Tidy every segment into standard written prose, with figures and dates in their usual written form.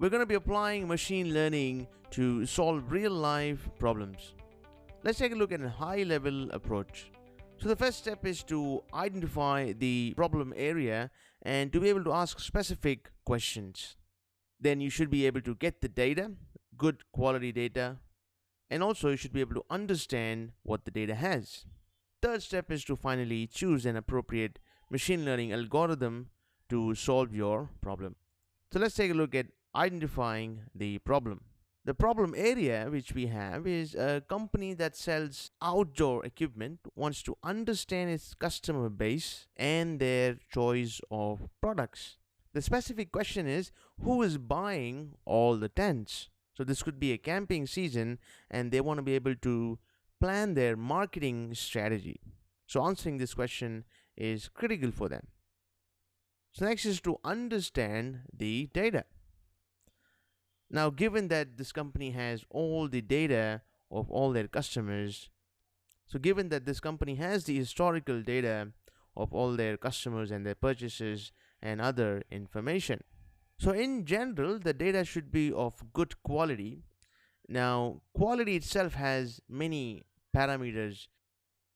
we're going to be applying machine learning to solve real-life problems. Let's take a look at a high-level approach. So the first step is to identify the problem area and to be able to ask specific questions. Then you should be able to get the data, good quality data, and also you should be able to understand what the data has. Third step is to finally choose an appropriate machine learning algorithm to solve your problem. So let's take a look at identifying the problem. The problem area which we have is a company that sells outdoor equipment wants to understand its customer base and their choice of products. The specific question is, who is buying all the tents? So this could be a camping season and they want to be able to plan their marketing strategy. So answering this question is critical for them. So next is to understand the data. Now, given that this company has all the data of all their customers, so given that this company has the historical data of all their customers and their purchases and other information. So in general, the data should be of good quality. Now, quality itself has many parameters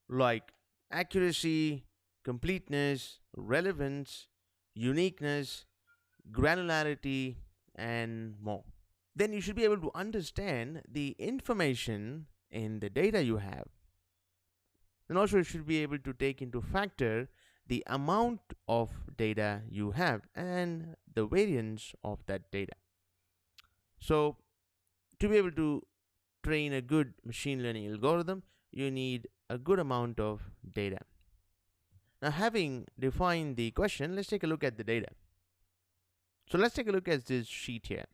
like accuracy, completeness, relevance, uniqueness, granularity, and more. Then you should be able to understand the information in the data you have. And also you should be able to take into factor the amount of data you have and the variance of that data. So to be able to train a good machine learning algorithm, you need a good amount of data. Now, having defined the question, let's take a look at the data. So let's take a look at this sheet here.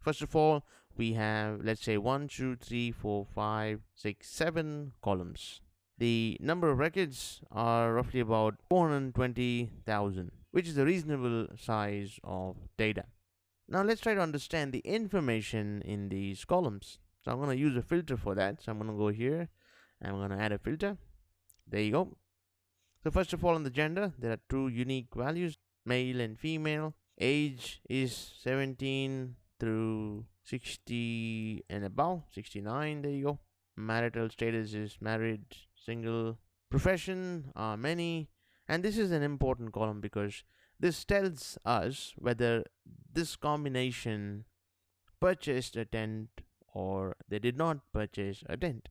First of all, we have, let's say 1, 2, 3, 4, 5, 6, 7 columns. The number of records are roughly about 420,000, which is a reasonable size of data. Now let's try to understand the information in these columns. So I'm going to use a filter for that. So I'm going to go here and I'm going to add a filter. There you go. So first of all, on the gender, there are 2 unique values, male and female. Age is 17 through 60 and above, 69, there you go. Marital status is married, single. Profession are many. And this is an important column because this tells us whether this combination purchased a tent or they did not purchase a tent.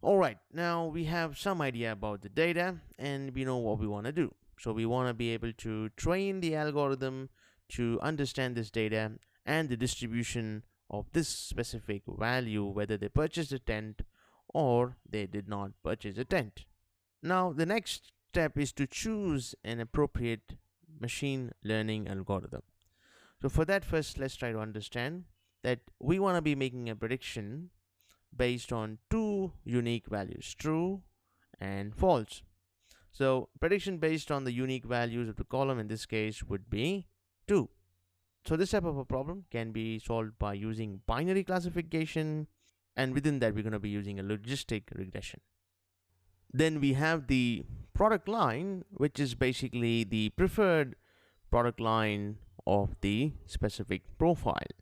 Alright, now we have some idea about the data and we know what we want to do. So we want to be able to train the algorithm to understand this data and the distribution of this specific value, whether they purchased a tent or they did not purchase a tent. Now the next step is to choose an appropriate machine learning algorithm. So for that, first let's try to understand that we want to be making a prediction based on 2 unique values, true and false. So prediction based on the unique values of the column in this case would be 2. So this type of a problem can be solved by using binary classification, and within that we're going to be using a logistic regression. Then we have the product line, which is basically the preferred product line of the specific profile.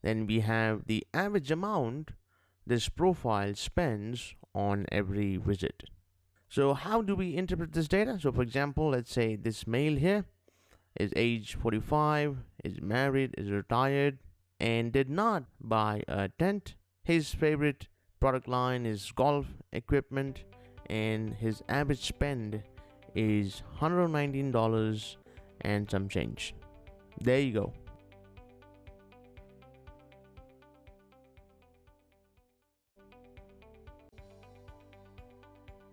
Then we have the average amount this profile spends on every visit. So how do we interpret this data? So for example, let's say this male here is age 45, is married, is retired, and did not buy a tent. His favorite product line is golf equipment, and his average spend is $119 and some change. There you go.